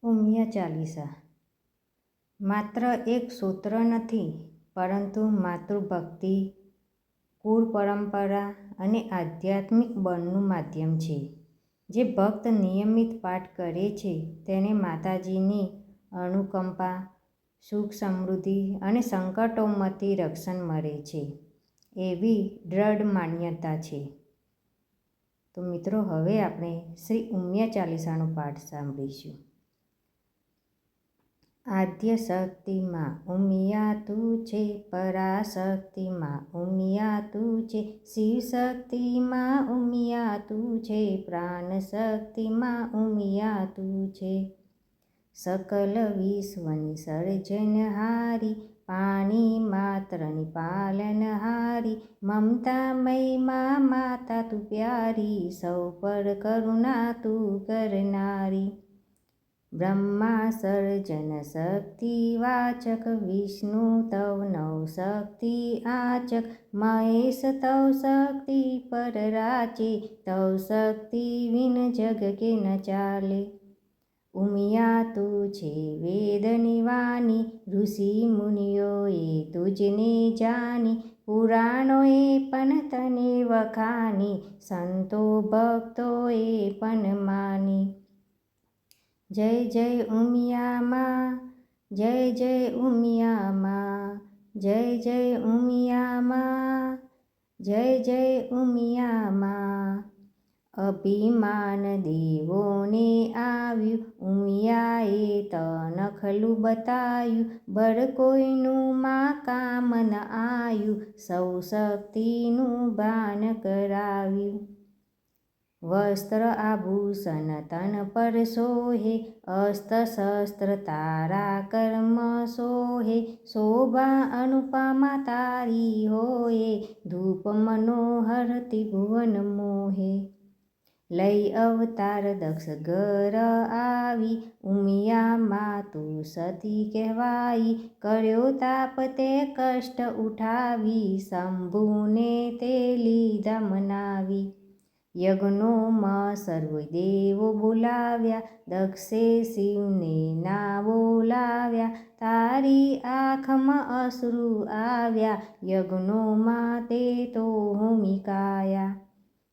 ઉમિયા ચાલીસા માત્ર એક સૂત્ર નથી, પરંતુ માતૃભક્તિ, કુળ પરંપરા અને આધ્યાત્મિક બળનું માધ્યમ છે. જે ભક્ત નિયમિત પાઠ કરે છે તેને માતાજીની અનુકંપા, સુખ સમૃદ્ધિ અને સંકટોમાંથી રક્ષણ મળે છે, એવી દ્રઢ માન્યતા છે. તો મિત્રો, હવે આપણે શ્રી ઉમિયા ચાલીસાનો પાઠ સાંભળીશું. આદ્ય શક્તિમાં ઉમિયા તું છે, પરાશક્તિમાં ઉમિયા તું છે, શિવ શક્તિમાં ઉમિયા તું છે, પ્રાણ શક્તિમાં ઉમિયા તું છે. સકલ વિશ્વની સર્જનહારી, પાણી માત્રની પાલનહારી, મમતામય માતા તું પ્યારી, સૌ પર કરુણા તું કરનારી. બ્રહ્મા સર્જન શક્તિ વાચક, વિષ્ણુ તવ નવ શક્તિ આચક, મહેશ તવ શક્તિ પર રાચે, તવ શક્તિ વિન જગ કે ન ચાલે. ઉમિયા તું છે વેદની વાણી, ઋષિ મુનિઓએ તુજને જાણી, પુરાણોએ પણ તને વખાણી, સંતો ભક્તોએ પણ માની. જય જય ઉમિયા માં, જય જય ઉમિયા માં, જય જય ઉમિયા માં, જય જય ઉમિયા માં. અભિમાન દેવોને આવ્યું, ઉમિયાએ તનખલું બતાયું, બળ કોઈનું માં કામ ન આયું, સૌ શક્તિનું ભાન કરાવ્યું. વસ્ત્ર આભૂષણ તન પર શોહે, અસ્ત્ર શસ્ત્ર તારા કર્મ શોહે, શોભા અનુપમા તારી હોએ, ધૂપ મનોહર ત્રિભુવન મોહે. લઈ અવતાર દક્ષ ઘર આવી, ઉમિયા માં તું સતી કહેવાઈ, કર્યો તાપ તે કષ્ટ ઉઠાવી, શંભુને તે લીધા મનાવી. યજ્ઞોમાં સર્વ દેવો બોલાવ્યા, દક્ષે શિવને ના બોલાવ્યા, તારી આંખમાં અશ્રુ આવ્યા, યજ્ઞોમાં તે તો હોમિકાયા.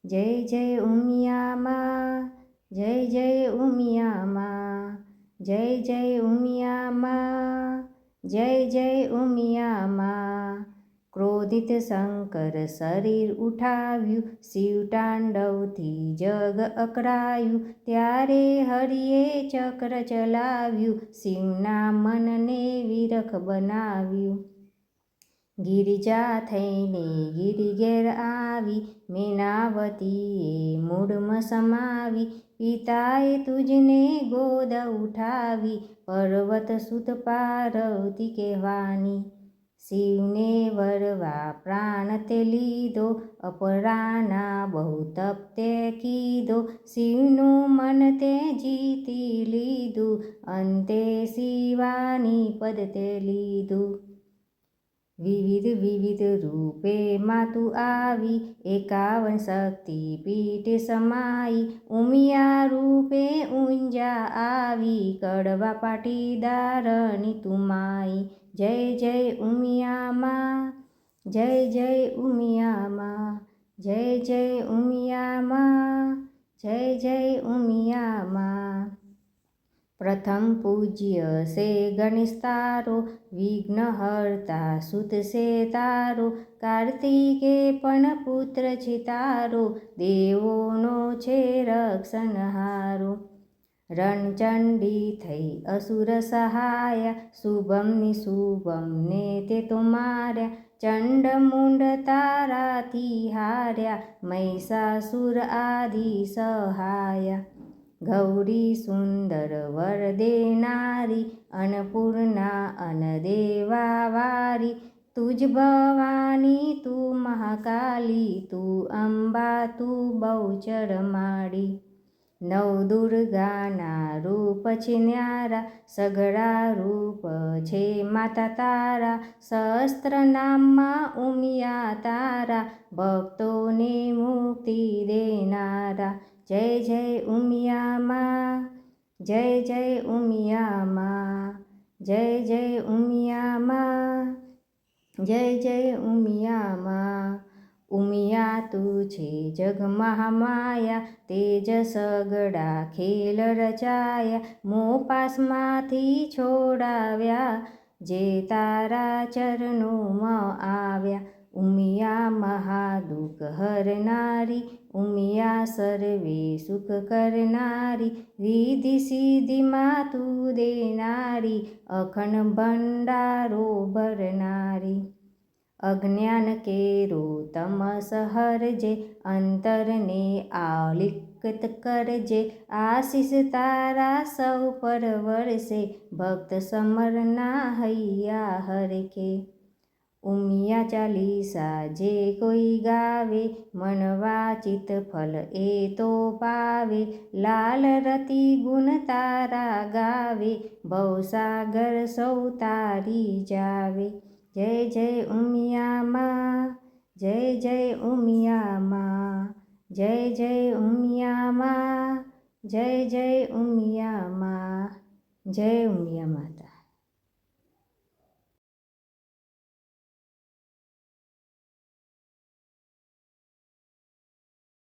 જય જય ઉમિયા માં, જય જય ઉમિયા માં, જય જય ઉમિયા માં, જય જય ઉમિયા માં. ક્રોધિત શંકર શરીર ઉઠાવ્યું, શિવ તાંડવથી જગ અકળાયું, ત્યારે હરિએ ચક્ર ચલાવ્યું, શિવના મનને વિરખ બનાવ્યું. ગિરિજા થઈને ગિરિ ઘેર આવી, મેનાવતીએ મૂળમાં સમાવી, પિતાએ તુજને ગોદ ઉઠાવી, પર્વત સુત પાર્વતી કહેવાની. શિવને વરવા પ્રાણ તે લીધો, અપરાના બહુ તપ તે કીધો, શિવનું મન તે જીતી લીધું, અંતે શિવાની પદ તે લીધું. વિવિધ વિવિધ રૂપે માં તું આવી, 51 શક્તિ પીઠે સમાઈ, ઉમિયા રૂપે ઊંઝા આવી, કડવા પાટીદારની તું માઈ. જય જય ઉમિયા માં, જય જય ઉમિયા માં, જય જય ઉમિયા માં, જય જય ઉમિયા માં. પ્રથમ પૂજ્ય છે ગણેશ તારો, વિઘ્નહર્તા સુત છે તારો, કાર્તિકે પણ પુત્ર છે તારો, દેવોનો છે રક્ષણહારો. રણચંડી થઈ અસુર સહાયા, શુભમ નિશુભમ ને તે તો માર્યા, ચંડ મુંડ તારાથી હાર્યા, મહિષાસુર આદિ સહાયા. ગૌરી સુંદર વર દેનારી, અન્નપૂર્ણા અન્ન દેવા વારી, તુજ ભવાની તું મહાકાલી, તું અંબા તું બહુચર માડી. નવદુર્ગાના રૂપ છે ન્યારા, સઘળા રૂપ છે માતા તારા, સહસ્ત્ર નામમાં ઉમિયા તારા, ભક્તોને મુક્તિ દેનારા. જય જય ઉમિયા માં, જય જય ઉમિયામાં, જય જય ઉમિયામાં, જય જય ઉમિયામાં. ઉમિયા તું છે જગ મહામાયા, તેજ સગડા ખેલ રચાયા, મોપાસમાંથી છોડાવ્યા, જે તારા ચરણોમાં આવ્યા. ઉમિયા મહાદુઃખ હરનારી, ઉમિયા સર્વે સુખ કરનારી, રિદ્ધિ સિદ્ધિમાં તું દેનારી, અખંડ ભંડારો ભરનારી. અજ્ઞાન કેરો તમસ હરજે, અંતરને આલિકત કરજે, આશીષ તારા સૌ પર વરસે, ભક્ત સમરના હૈયા હરખે. ઉમિયા ચાલીસા જે કોઈ ગાવે, મન વાચિત ફલ એ તો પાવે, લાલ રતિ ગુણ તારા ગાવે, ભવસાગર સૌ તારી જાવે. જય જય ઉમિયામાં, જય જય ઉમિયામાં, જય જય ઉમિયામાં, જય જય ઉમિયામાં, જય ઉમિયામાં.